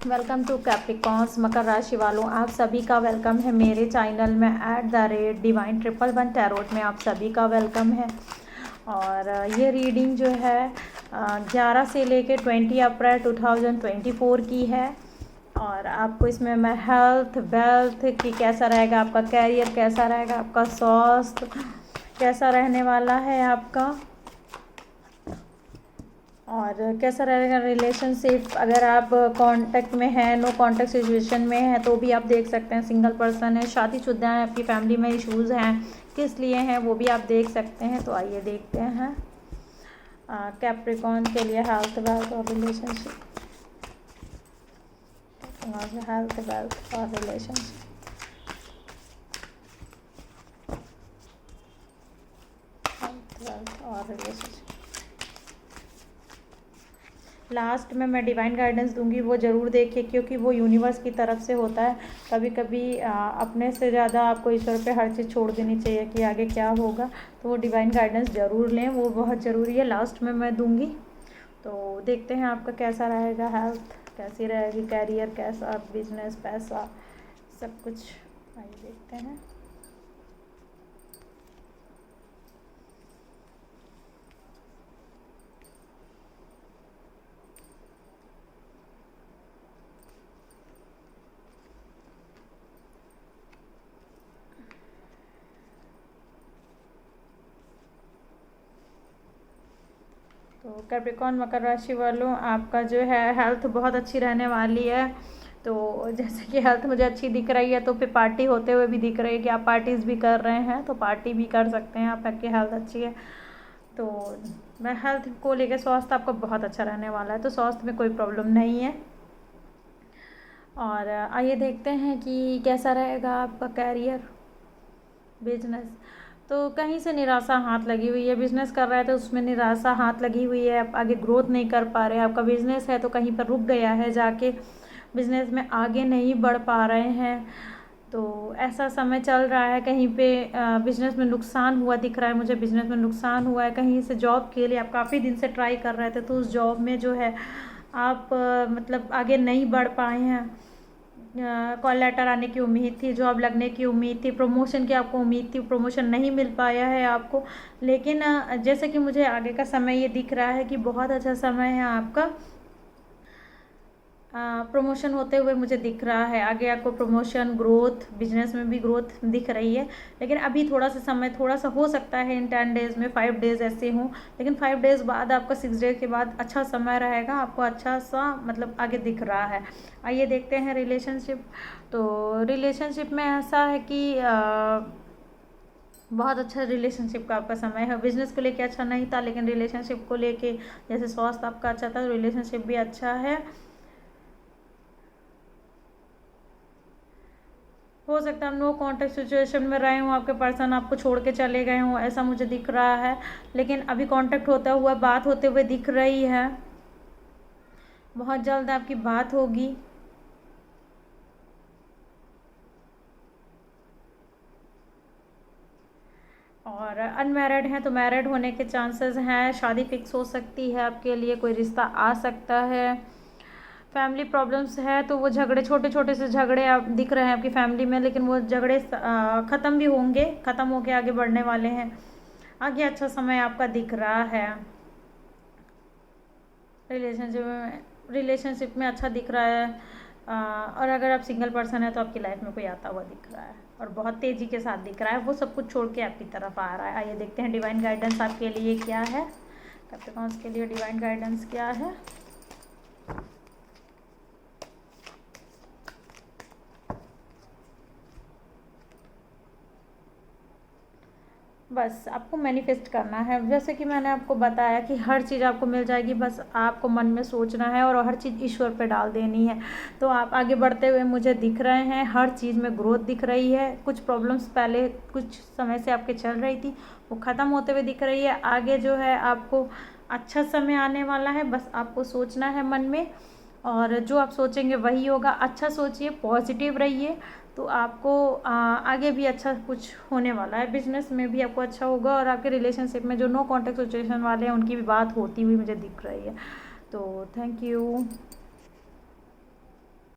Welcome to Capricorns मकर राशि वालों, आप सभी का वेलकम है मेरे चैनल में @डिवाइन 111 टैरोट में आप सभी का वेलकम है। और ये रीडिंग जो है 11 से लेके 20 अप्रैल 2024 की है। और आपको इसमें मैं हेल्थ वेल्थ की कैसा रहेगा, आपका कैरियर कैसा रहेगा, आपका स्वास्थ्य कैसा रहने वाला है आपका, और कैसा रहेगा रिलेशनशिप, अगर आप कांटेक्ट में हैं, नो कांटेक्ट सिचुएशन में है तो भी आप देख सकते हैं। सिंगल पर्सन है, शादीशुदा है, आपकी फैमिली में इश्यूज़ हैं, किस लिए हैं वो भी आप देख सकते हैं। तो आइए देखते हैं कैप्रिकॉर्न के लिए हेल्थ वेल्थ और रिलेशनशिप। हेल्थ वेल्थ और रिलेशनशिप, हेल्थ वेल्थ और रिलेशनशिप। लास्ट में मैं डिवाइन गाइडेंस दूंगी, वो ज़रूर देखिए क्योंकि वो यूनिवर्स की तरफ से होता है। कभी कभी अपने से ज़्यादा आपको ईश्वर पे हर चीज़ छोड़ देनी चाहिए कि आगे क्या होगा, तो वो डिवाइन गाइडेंस ज़रूर लें, वो बहुत ज़रूरी है। लास्ट में मैं दूंगी, तो देखते हैं आपका कैसा रहेगा, हेल्थ कैसी रहेगी, कैरियर कैसा, बिजनेस, पैसा, सब कुछ। आइए देखते हैं। तो कैप्रिकॉर्न मकर राशि वालों, आपका जो है हेल्थ बहुत अच्छी रहने वाली है। तो जैसे कि हेल्थ मुझे अच्छी दिख रही है, तो फिर पार्टी होते हुए भी दिख रही है कि आप पार्टीज़ भी कर रहे हैं, तो पार्टी भी कर सकते हैं आप, आपकी हेल्थ अच्छी है। तो मैं हेल्थ को लेकर, स्वास्थ्य आपका बहुत अच्छा रहने वाला है, तो स्वास्थ्य में कोई प्रॉब्लम नहीं है। और आइए देखते हैं कि कैसा रहेगा आपका कैरियर, बिजनेस। तो कहीं से निराशा हाथ लगी हुई है, बिजनेस कर रहे हैं तो उसमें निराशा हाथ लगी हुई है, आप आगे ग्रोथ नहीं कर पा रहे हैं। आपका बिजनेस है तो कहीं पर रुक गया है, जाके बिजनेस में आगे नहीं बढ़ पा रहे हैं। तो ऐसा समय चल रहा है, कहीं पे बिजनेस में नुकसान हुआ दिख रहा है मुझे, बिजनेस में नुकसान हुआ है। कहीं से जॉब के लिए आप काफ़ी दिन से ट्राई कर रहे थे, तो उस जॉब में जो है आप मतलब आगे नहीं बढ़ पाए हैं। कॉल लेटर आने की उम्मीद थी, जॉब लगने की उम्मीद थी, प्रमोशन की आपको उम्मीद थी, प्रमोशन नहीं मिल पाया है आपको। लेकिन जैसे कि मुझे आगे का समय ये दिख रहा है कि बहुत अच्छा समय है आपका, प्रमोशन होते हुए मुझे दिख रहा है। आगे आपको प्रमोशन, ग्रोथ, बिजनेस में भी ग्रोथ दिख रही है। लेकिन अभी थोड़ा सा समय, थोड़ा सा हो सकता है इन 10 डेज़ में 5 डेज़ ऐसे हों, लेकिन 5 डेज़ बाद आपका 6 डेज के बाद अच्छा समय रहेगा, आपको अच्छा सा मतलब आगे दिख रहा है। आइए देखते हैं रिलेशनशिप। तो रिलेशनशिप में ऐसा है कि बहुत अच्छा रिलेशनशिप का आपका समय है। बिजनेस को लेके अच्छा नहीं था, लेकिन रिलेशनशिप को लेके जैसे स्वास्थ्य आपका अच्छा था, रिलेशनशिप भी अच्छा है। हो सकता है नो कांटेक्ट सिचुएशन में रहे हों, आपके पर्सन आपको छोड़ के चले गए हों, ऐसा मुझे दिख रहा है। लेकिन अभी कांटेक्ट होता हुआ, बात होते हुए दिख रही है, बहुत जल्द आपकी बात होगी। और अनमैरिड हैं तो मैरिड होने के चांसेस हैं, शादी फिक्स हो सकती है आपके लिए, कोई रिश्ता आ सकता है। फैमिली प्रॉब्लम्स है तो वो झगड़े, छोटे छोटे से झगड़े आप दिख रहे हैं आपकी फैमिली में, लेकिन वो झगड़े ख़त्म भी होंगे, ख़त्म होके आगे बढ़ने वाले हैं। आगे अच्छा समय आपका दिख रहा है। रिलेशनशिप में अच्छा दिख रहा है। और अगर आप सिंगल पर्सन है तो आपकी लाइफ में कोई आता हुआ दिख रहा है, और बहुत तेज़ी के साथ दिख रहा है, वो सब कुछ छोड़ के आपकी तरफ आ रहा है। आइए देखते हैं डिवाइन गाइडेंस आपके लिए क्या है, कैप्रिकॉर्न्स के लिए डिवाइन गाइडेंस क्या है। बस आपको मैनिफेस्ट करना है, जैसे कि मैंने आपको बताया कि हर चीज़ आपको मिल जाएगी, बस आपको मन में सोचना है और हर चीज़ ईश्वर पे डाल देनी है। तो आप आगे बढ़ते हुए मुझे दिख रहे हैं, हर चीज़ में ग्रोथ दिख रही है। कुछ प्रॉब्लम्स पहले कुछ समय से आपके चल रही थी, वो ख़त्म होते हुए दिख रही है। आगे जो है आपको अच्छा समय आने वाला है, बस आपको सोचना है मन में, और जो आप सोचेंगे वही होगा। अच्छा सोचिए, पॉजिटिव रहिए, तो आपको आगे भी अच्छा कुछ होने वाला है। बिजनेस में भी आपको अच्छा होगा, और आपके रिलेशनशिप में जो नो कांटेक्ट सिचुएशन वाले हैं उनकी भी बात होती हुई मुझे दिख रही है। तो थैंक यू।